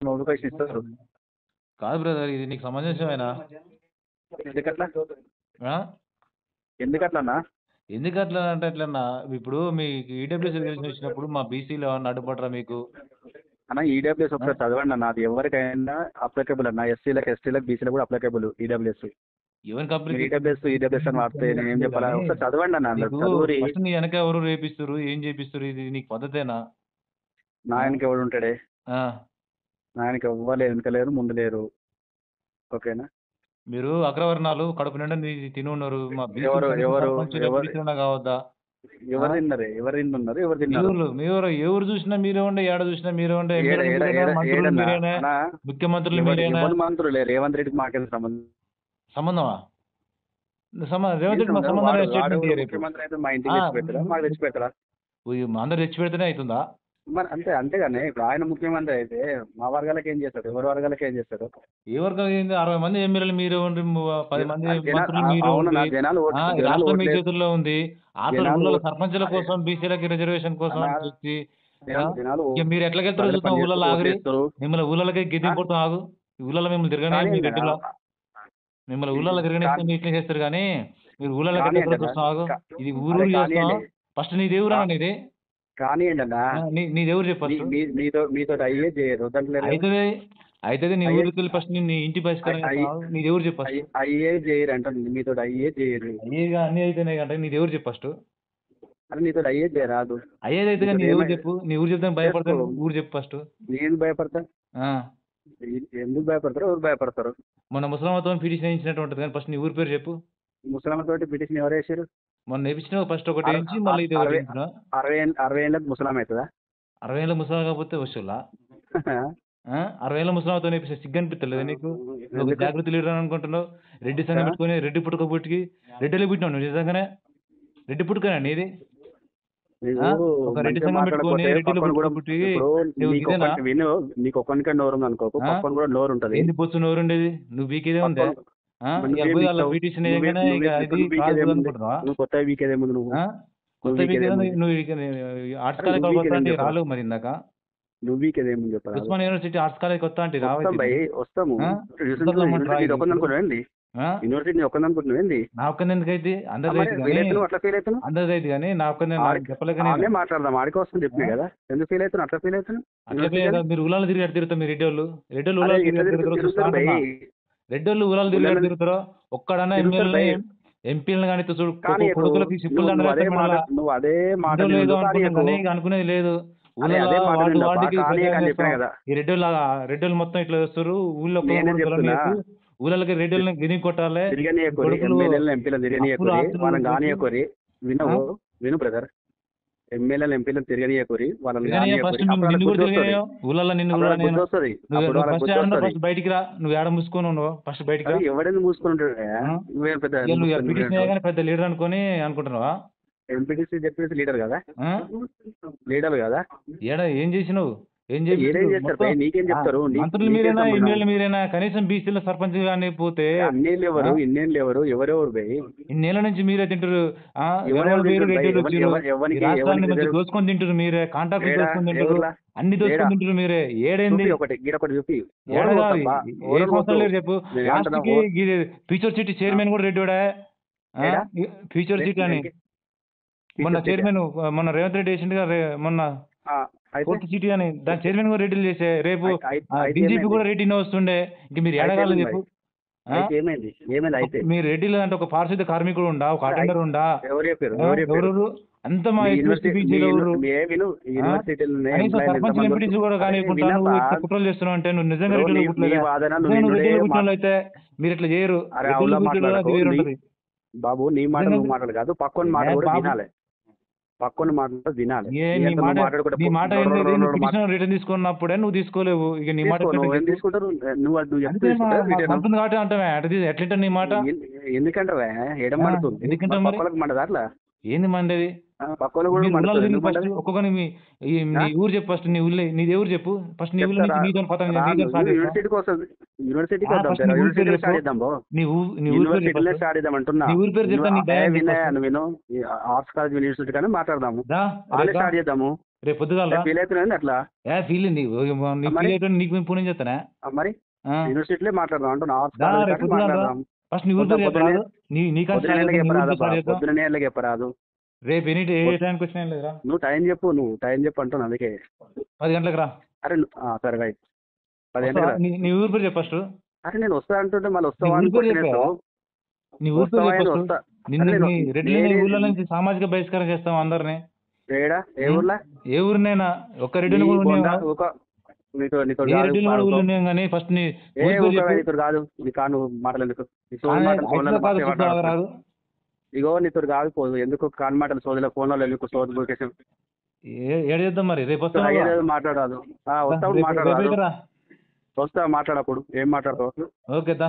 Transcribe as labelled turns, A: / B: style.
A: Notification ఇస్తారు.
B: కాదు brother, ఇది నీకు సమంజసమేనా?
A: ఎందుకట్లా
B: ఆ?
A: ఎందుకట్లన్నా?
B: ఎందుకు అట్లా అంటే ఎట్లన్నా? ఇప్పుడు మీ ఈడబ్ల్యూఎస్ రిజర్వేషన్ వచ్చినప్పుడు మా బీసీలో ఏమన్నా అడ్డుపడరా మీకు?
A: అన్న ఈడబ్ల్యూఎస్
B: ఆ?
A: ఒకసారి చదవండి అన్న, అది ఎవరికైనా అప్లికబుల్ అన్న, ఎస్సీలకు ఎస్టీలకు బీసీలకు కూడా అప్లికబుల్ ఈడబ్ల్యూఎస్.
B: ఎవరికి
A: మీరు
B: అప్లికేషన్
A: ఈడబ్ల్యూఎస్ అని వాడితే నేను ఏం చెప్పాలా?
B: కానీ
A: ఒకసారి చదవండి అన్న, అందులో
B: నీకు
A: చదువురి.
B: ఫస్ట్ నీ వెనక ఎవరు రేపిస్తారు, ఏం చేపిస్తారు? ఇది నీకు పద్ధతేనా?
A: నా
B: ఆ?
A: వెనక ఎవడు ఉంటాడే?
B: ఆ.
A: నా వెనక ఎవ్వరు వెనక లేరు, ముందు లేరు. ఓకేనా?
B: మీరు అగ్రవర్ణాలు కడుపు నిండా తిని ఉన్నారు. మా బీసీ
A: ఎవరు ఎవరు
B: సర్పంచులు
A: ఎవరు
B: బీసీలన్నా కావద్దా?
A: ఎవరు తిన్నారు? ఎవరు తిన్నారు? ఎవరు
B: మీ
A: తిన్నారు?
B: ఊర్లో మీ ఊరు ఎవరు చూసినా మీరే ఉండే, ఏడ చూసినా మీరే ఉండే,
A: ఏడ
B: ఎమ్మెల్యేలు
A: ఏడ
B: మీరేనా,
A: ఏడ
B: మంత్రులు
A: ఏడన్నా
B: మీరేనా,
A: అన్నా?
B: ముఖ్యమంత్రులు
A: ఎవరు
B: మీరేనా?
A: ఎవరు మంత్రులే? రేవంత్ రెడ్డికి మాకేం సంబంధం?
B: సంబంధమా? రేవంత్
A: ఏం
B: రెడ్డి మా
A: సంబంధం?
B: సంబంధం
A: వాడు
B: స్టేట్మెంట్
A: వాడు
B: రేపు.
A: ముఖ్యమంత్రి అయితే మా ఇంటికి
B: ఆ,
A: తెచ్చి పెట్టరా, మాకు తెచ్చి పెట్టరా?
B: అందరు తెచ్చి పెడితేనే అవుతుందా?
A: మరి అంతేగాని ఇప్పుడు ఆయన ముఖ్యమంత్రి అయితే మా వర్గాలకు ఏం చేస్తాడు, ఎవరి వర్గాలకు ఏం చేస్తాడు?
B: ఎవరికి ఏంది? 60 మంది ఎమ్మెల్యేలు మీరే ఉండి, 10 మంది మంత్రులు మీరే
A: అవును
B: ఉండి,
A: నా జనాలు
B: ఈ
A: జనాలు
B: రాష్ట్రం మీ
A: ఓట్లేదు.
B: చేతుల్లో ఉంది. ఆఖరి
A: జనాలు
B: ఊళ్ళో
A: ఓట్
B: సర్పంచుల
A: అదే
B: కోసం, బీసీలకి రిజర్వేషన్ కోసం
A: అలా
B: అని చెప్పి ఆ,
A: జనాలు
B: ఇక మీరు ఎట్లా వెళ్తారో
A: ప్రజలు
B: చూస్తాం. ఊళ్ళో
A: పనిచేస్తారు,
B: ఆగరి
A: ఓట్లేస్తారు.
B: మిమ్మల్ని ఊళ్ళకి గిద్దింపు కొడుతాం. ఆగు, ఈ ఊళ్ళలో మిమ్మల్ని తిరగనే
A: కానీ
B: మీ రెడ్డిలో మిమ్మల్ని ఊళ్ళలో తిరగనిస్తే మీ ఇట్లా చేస్తారు. కానీ మీరు ఊళ్ళకి
A: కానీ
B: ఎట్లా
A: ఏంటన్నా
B: చూస్తాం. ఆగు, ఇది
A: అదే
B: ఊరు చేస్తాం.
A: కానివ్వండి.
B: ఫస్ట్ నీ దేవురా నీది?
A: కానివ్వండి అన్న,
B: నీ దేవురు చెప్పు ఫస్ట్.
A: మీతో అయ్యే చేయరు వద్దంటలేరు కదా.
B: అయితే అయితే నీ
A: అయ్యే
B: ఊరికి వెళ్ళి ఫస్ట్ నీ ఇంటి పరిష్కారం చేస్తాం. ఆగు, నీ దేవురు చెప్పు ఫస్ట్.
A: అయ్యే చేయరు అంటుంది, మీతో అయ్యే చేయరు.
B: అయ్యేగా అన్నీ అయితేనే అంటే నీ దేవురు చెప్పు ఫస్ట్.
A: అని నీతో అయ్యే చేయరాదు.
B: అయ్యేదైతే నీ
A: నీతో
B: ఊరు చెప్పు. నీ ఊరు చెప్తాను
A: చేసుకో.
B: భయపడతాను. ఊరు చెప్పు ఫస్ట్.
A: నేను భయపడతా? ఎందుకు భయపడతారు? ఎవరు భయపడతారు?
B: మొన్న ముసలమ్మతో పిటిషన్ వేయించినట్టు ఉంటుంది. కానీ ఫస్ట్ నీ ఊరి పేరు చెప్పు.
A: ముసలమ్మ తోటి పిటిషన్ ఎవరు వేసారు?
B: మొన్న వేయించిన ఫస్ట్ ఒకటి వేయించి మళ్ళీ ఇది ఒకటి వేయించిన.
A: 60 ఏళ్ళకి ముసలాం అవుతుందా?
B: 60 ఏళ్ళ ముసలాం కాకపోతే వస్తువులా? 60 ఏళ్ళ ముసలాంతో వేపిస్తే సిగ్గు అనిపిస్తలేదు నీకు? నువ్వు ఒక జాగృతి లీడర్ అని అనుకుంటున్నావు. రెడ్డి సంఘం పెట్టుకుని రెడ్డి పుట్టుక పుట్టికి రెడ్డిలో పుట్టినావు నువ్వు నిజంగానే. రెడ్డి పుట్టుకనా నీది? ఒక రెడ్డి సంఘం పెట్టుకుని రెడ్డిలో పుట్టుక పుట్టి నువ్వు ఇదేనా?
A: నీకు ఒక్కనికే నోరు ఉంది అనుకో, పక్కన కూడా నోరు ఉంటది.
B: ఏంది పొచ్చు నోరు ఉండేది? నువ్వు వీకేదే ఉందే? పిటిషన్ అనుకుంటున్నావా?
A: నువ్వు కొత్త వీకేదేముంది? నువ్వు
B: కొత్త వీకేదే నువ్వు ఆర్ట్స్ కాలేజ్ వస్తా రాలేవు మరి ఇందాక.
A: నువ్వు వీకేదేముంది చెప్పరా?
B: ఉస్మాన్ యూనివర్సిటీ ఆర్ట్స్ కాలేజ్ కొత్త అంటే
A: వస్తాము. యూనివర్సిటీ ఒక్కదనుకుంటున్నావేంది?
B: నా ఒక్కది ఎందుకైతే అందరిది
A: అట్లా ఫీల్ అవుతాను.
B: అందరిది అయితే కానీ నా ఒక్కది చెప్పలేక
A: మాట్లాడదాం. ఆడికి వస్తుంది చెప్పి కదా, ఎందుకు ఫీల్ అవుతాను? అట్లా ఫీల్ అవుతాను.
B: మీరు ఊళ్ళలో తిరిగి తిరుగుతారు. మీరు రెడ్డోళ్ళు రెడ్డోళ్ళు ఊళ్ళలో తిరిగి తిరుగుతారో ఒక్కడన్నా ఎంపీలను కానీ చూడు కొడుకులకి సిప్పులు అనుకునేది లేదు. ఈ రెడ్డోళ్ళు మొత్తం ఇట్లా వస్తారు. ఊళ్ళకి రెడ్డిలను గిని కొట్టాలి.
A: విను బ్రదర్, ఎమ్మెల్యేలు ఎంపీలను తిరగనీయకూరి
B: బయటికి రా. నువ్వు ఏడ మూసుకొని ఉన్నావు ఫస్ట్ బయటికి.
A: ఎవడైనా మూసుకుంటాడు?
B: పెద్ద లీడర్ అనుకొని అనుకుంటున్నావా?
A: ఎంపీటీసీ జెడ్పీటీసీ లీడర్ కదా, లీడర్ కదా.
B: ఏం చేసినావు?
A: నీకేం చెప్తారు?
B: మంత్రులు మీరేనా, ఎమ్మెల్యేలు మీరేనా? కనీసం బీసీలో సర్పంచ్ కానీ పోతే
A: ఇన్నేళ్ళు ఎవరు
B: ఇన్నేళ్ల నుంచి మీరే తింటారు. దోసుకొని తింటారు మీరే, కాంట్రాక్ట్ దోసుకొని తింటారు, అన్ని దోసుకొని తింటారు మీరే. ఏడైంది? ఏ సంవత్సరం లేరు చెప్పు. ఫ్యూచర్ సిటీ చైర్మన్ కూడా రెడ్డివాడా? ఫ్యూచర్ సిటీ అని మొన్న చైర్మన్ మొన్న రేవంత్ రెడ్డి వేసిండు కదా, మొన్న కోర్టు సిటీ అని దాని చైర్మన్ కూడా రెడ్డిలు చేసే. రేపు బీజేపీ కూడా రెడ్డిని వస్తుండే. ఇంక మీరు ఎడగాలని చెప్పు. మీరు రెడ్డిలో అంటే ఒక పారిశుద్ధ కార్మికుడు ఉండా, ఒక అటెండర్ ఉండా, ఎవరు అంత మా సర్పంచ్ ఎంపీటీసీ కూడా కానీ కుట్రలు చేస్తున్నావు అంటే నువ్వు నిజంగా రెడ్డిలో అయితే మీరు ఇట్లా చేయరు.
A: బాబు నీ మాట నువ్వు మాట్లాడు కాదు, పక్కన మాట కూడా వినాలి. పక్కన మాటలు వినాలి.
B: రిటర్న్ తీసుకున్నప్పుడే నువ్వు తీసుకోలేవు. ఇక నీ మాట
A: తీసుకుంటారు.
B: కాబట్టి అంటే ఎట్లా నీ మాట
A: ఎందుకంటే ఎడమడుతుంది మండదు అట్లా.
B: ఏంది మండది? ఒక్కొక్కని నీ ఊరు చెప్పు ఫస్ట్. నీ ఊళ్ళో నీది ఎవరు చెప్పు ఫస్ట్. నీ ఊళ్ళో నీతో
A: యూనివర్సిటీకి వస్తుంది. యూనివర్సిటీకి ఊరి పేరు చెప్తాను. విను, ఆర్ట్స్ కాలేజ్ యూనివర్సిటీ కానీ మాట్లాడదాము, స్టార్ట్ చేద్దాము.
B: రేపు పొద్దుగాల రా.
A: ఫీల్ అవుతున్నాను అట్లా
B: ఫీల్ నీ
A: మరి?
B: ఫీల్ అయితే నీకు మేము ఫోన్ చేస్తానా?
A: మరి యూనివర్సిటీలో మాట్లాడదాం అంటున్నా
B: రేపు పొద్దుగాల రా.
A: మాట్లాడదాం.
B: ఫస్ట్ నీ ఊరి పేరు చెప్పరాదు. నీ కాడ
A: పొద్దున
B: స్టార్ట్ చేద్దాం, నీ ఊరి పేరు
A: చెప్పరాదు
B: స్టార్ట్ చేద్దాం.
A: పొద్దున నేర్లకి చెప్పరాదు.
B: రేపు ఏ టైంకి వచ్చినా ఏం లేదురా.
A: నువ్వు టైం చెప్పు అంటున్నా అందుకే.
B: 10 గంటలకు రా.
A: అరే సరే రైట్ 10
B: వస్తావా?
A: గంటలకు
B: నీ ఊరి పేరు చెప్పు ఫస్ట్.
A: అరే నేను వస్తా అంటుంటే మళ్ళీ
B: నీ
A: వస్తావా
B: ఊరి
A: అని
B: పేరు
A: క్వశ్చన్
B: చెప్పావా?
A: వేస్తావు.
B: నీ ఊరి పేరు
A: వస్తావా
B: చెప్పు
A: అని
B: ఫస్ట్.
A: వస్తా.
B: నిన్ను
A: అరే
B: నీ రెడ్డి ఊళ్ళ నుంచి సామాజిక బహిష్కారం చేస్తాం అందరినీ.
A: ఏడా ఏ ఊర్లా?
B: ఏ ఊరినైనా ఒక్క రెడ్డిని కూడా ఉన్నావా?
A: నీతో
B: ఏ రెడ్డిని కూడా ఊళ్ళో ఉన్నాం కానీ ఫస్ట్ నీ ఊరి పేరు చెప్పు.
A: నీతో కాదు నీ కాను మాటలు ఎందుకు
B: రాదు.
A: ఇగో నీతో కాదు పోదు ఎందుకు కాని మాటలు సోదరుల ఫోన్లో ఎందుకు సోదరు బుకేషన్
B: ఏడు చేద్దాం మరి రేపు వస్తాం.
A: మాట్లాడరాదు. వస్తావు మాట్లాడరాదు. వస్తా మాట్లాడప్పుడు ఏం మాట్లాడతావు?
B: ఓకే దా.